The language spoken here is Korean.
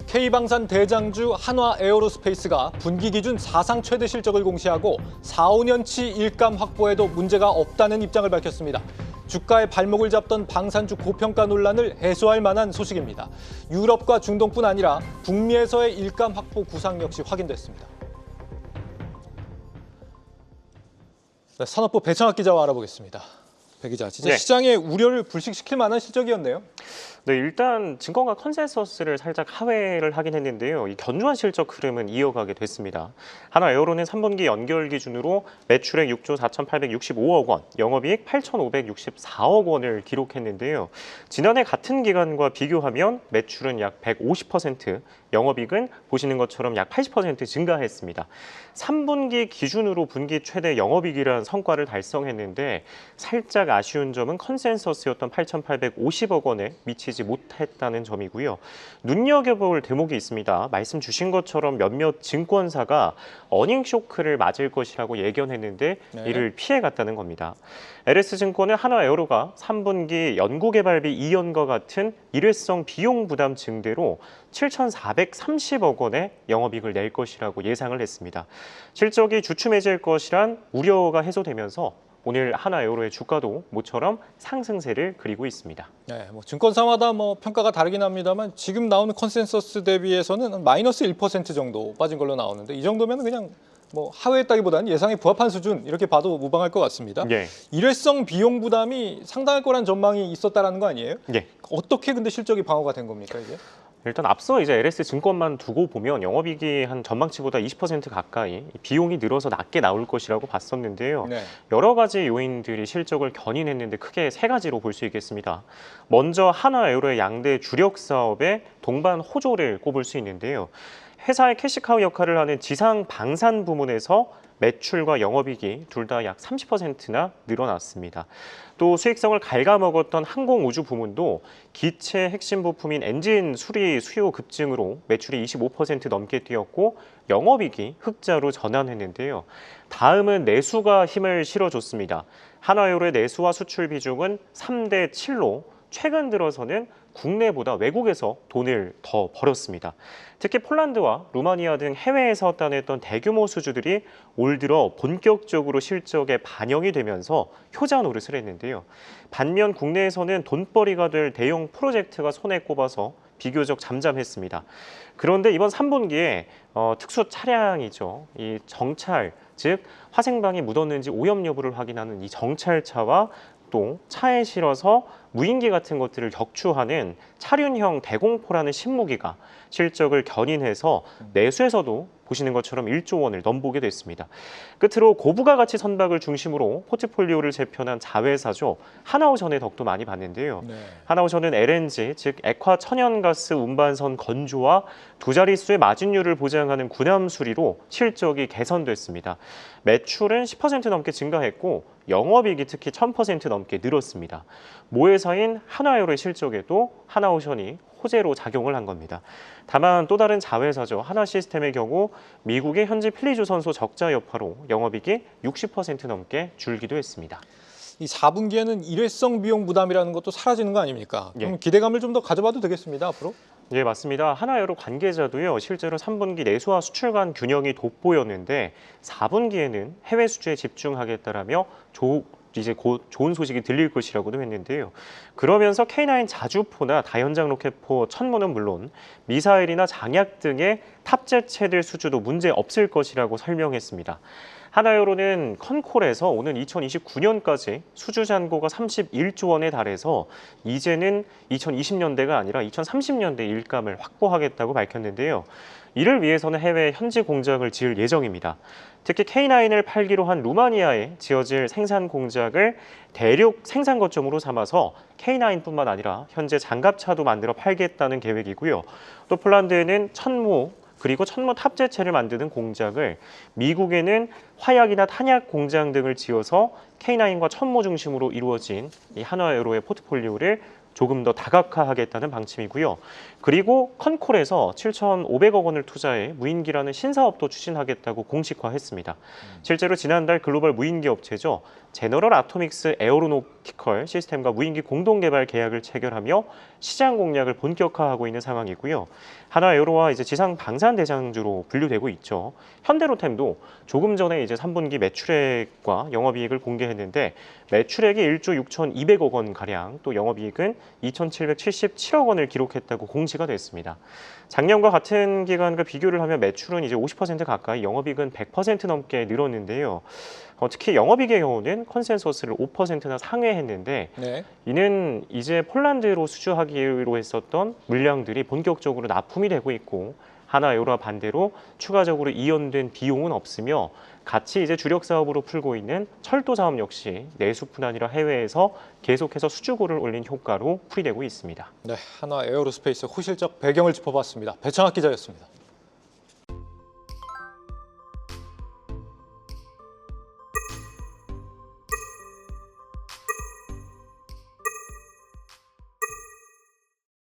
K방산 대장주 한화에어로스페이스가 분기 기준 사상 최대 실적을 공시하고 4, 5년치 일감 확보에도 문제가 없다는 입장을 밝혔습니다. 주가의 발목을 잡던 방산주 고평가 논란을 해소할 만한 소식입니다. 유럽과 중동뿐 아니라 북미에서의 일감 확보 구상 역시 확인됐습니다. 네, 산업부 배창학 기자와 알아보겠습니다. 배 기자, 진짜 시장의 우려를 불식시킬 만한 실적이었네요. 네, 일단 증권가 컨센서스를 살짝 하회를 하긴 했는데요. 이 견조한 실적 흐름은 이어가게 됐습니다. 한화에어로는 3분기 연결 기준으로 매출액 6조 4,865억 원, 영업이익 8,564억 원을 기록했는데요. 지난해 같은 기간과 비교하면 매출은 약 150%, 영업이익은 보시는 것처럼 약 80% 증가했습니다. 3분기 기준으로 분기 최대 영업이익이라는 성과를 달성했는데 살짝 아쉬운 점은 컨센서스였던 8,850억 원에 미치지 못했다는 점이고요. 눈여겨볼 대목이 있습니다. 말씀 주신 것처럼 몇몇 증권사가 어닝 쇼크를 맞을 것이라고 예견했는데 이를 피해갔다는 겁니다. LS증권은 한화에어로가 3분기 연구개발비 이연과 같은 일회성 비용 부담 증대로 7,430억 원의 영업이익을 낼 것이라고 예상을 했습니다. 실적이 주춤해질 것이란 우려가 해소되면서 오늘 한화에어로의 주가도 모처럼 상승세를 그리고 있습니다. 네, 증권사마다 평가가 다르긴 합니다만 지금 나오는 컨센서스 대비해서는 마이너스 1% 정도 빠진 걸로 나오는데 이 정도면 그냥 하회했다기보다는 예상에 부합한 수준 이렇게 봐도 무방할 것 같습니다. 일회성 비용 부담이 상당할 거란 전망이 있었다라는 거 아니에요? 어떻게 근데 실적이 방어가 된 겁니까 이게? 일단 앞서 이제 LS증권만 두고 보면 영업이익이 한 전망치보다 20% 가까이 비용이 늘어서 낮게 나올 것이라고 봤었는데요. 여러 가지 요인들이 실적을 견인했는데 크게 세 가지로 볼 수 있겠습니다. 먼저 한화에어로의 양대 주력 사업의 동반 호조를 꼽을 수 있는데요. 회사의 캐시카우 역할을 하는 지상 방산 부문에서 매출과 영업이익이 둘 다 약 30%나 늘어났습니다. 또 수익성을 갉아먹었던 항공우주 부문도 기체 핵심 부품인 엔진 수리 수요 급증으로 매출이 25% 넘게 뛰었고 영업이익이 흑자로 전환했는데요. 다음은 내수가 힘을 실어줬습니다. 한화에어로의 내수와 수출 비중은 3대 7로 최근 들어서는 국내보다 외국에서 돈을 더 벌었습니다. 특히 폴란드와 루마니아 등 해외에서 따냈던 대규모 수주들이 올 들어 본격적으로 실적에 반영이 되면서 효자 노릇을 했는데요. 반면 국내에서는 돈벌이가 될 대형 프로젝트가 손에 꼽아서 비교적 잠잠했습니다. 그런데 이번 3분기에 특수 차량이죠. 이 정찰, 즉 화생방이 묻었는지 오염 여부를 확인하는 이 정찰차와 또 차에 실어서 무인기 같은 것들을 격추하는 차륜형 대공포라는 신무기가 실적을 견인해서 내수에서도 보시는 것처럼 1조 원을 넘보게 됐습니다. 끝으로 고부가 가치 선박을 중심으로 포트폴리오를 재편한 자회사죠. 하나오션의 덕도 많이 봤는데요. 하나오션은 LNG, 즉 액화 천연가스 운반선 건조와 두 자릿수의 마진율을 보장하는 군함 수리로 실적이 개선됐습니다. 매출은 10% 넘게 증가했고 영업이익이 특히 1000% 넘게 늘었습니다. 모회사인 한화에어로의 실적에도 하나오션이 호재로 작용을 한 겁니다. 다만 또 다른 자회사죠. 하나시스템의 경우 미국의 현지 필리조선소 적자 여파로 영업이익이 60% 넘게 줄기도 했습니다. 이 4분기에는 일회성 비용 부담이라는 것도 사라지는 거 아닙니까? 그럼 기대감을 좀 더 가져봐도 되겠습니다, 앞으로? 네, 맞습니다. 한화에어로 관계자도요. 실제로 3분기 내수와 수출 간 균형이 돋보였는데 4분기에는 해외 수주에 집중하겠다라며 이제 곧 좋은 소식이 들릴 것이라고도 했는데요. 그러면서 K9 자주포나 다연장 로켓포 천무는 물론 미사일이나 장약 등의 탑재체들 수주도 문제 없을 것이라고 설명했습니다. 한화에어로는 컨콜에서 오는 2029년까지 수주 잔고가 31조 원에 달해서 이제는 2020년대가 아니라 2030년대 일감을 확보하겠다고 밝혔는데요. 이를 위해서는 해외 현지 공장을 지을 예정입니다. 특히 K9을 팔기로 한 루마니아에 지어질 생산 공장을 대륙 생산 거점으로 삼아서 K9뿐만 아니라 현재 장갑차도 만들어 팔겠다는 계획이고요. 또 폴란드에는 천무 그리고 천무 탑재체를 만드는 공장을, 미국에는 화약이나 탄약 공장 등을 지어서 K9과 천무 중심으로 이루어진 이 한화에어로의 포트폴리오를 조금 더 다각화하겠다는 방침이고요. 그리고 컨콜에서 7,500억 원을 투자해 무인기라는 신사업도 추진하겠다고 공식화했습니다. 실제로 지난달 글로벌 무인기 업체죠. 제너럴 아토믹스 에어로노티컬 시스템과 무인기 공동개발 계약을 체결하며 시장 공략을 본격화하고 있는 상황이고요. 한화에어로와 이제 지상 방산 대장주로 분류되고 있죠. 현대로템도 조금 전에 이제 3분기 매출액과 영업이익을 공개했는데 매출액이 1조 6,200억 원 가량, 또 영업이익은 2,777억 원을 기록했다고 공시가 됐습니다. 작년과 같은 기간과 비교를 하면 매출은 이제 50% 가까이, 영업이익은 100% 넘게 늘었는데요. 특히 영업이익의 경우는 컨센서스를 5%나 상회했는데 네. 이는 이제 폴란드로 수주하기로 했었던 물량들이 본격적으로 납품이 되고 있고, 한화에어로와 반대로 추가적으로 이연된 비용은 없으며 같이 이제 주력 사업으로 풀고 있는 철도 사업 역시 내수뿐 아니라 해외에서 계속해서 수주고를 올린 효과로 풀이되고 있습니다. 네, 한화 에어로스페이스 호실적 배경을 짚어봤습니다. 배창학 기자였습니다.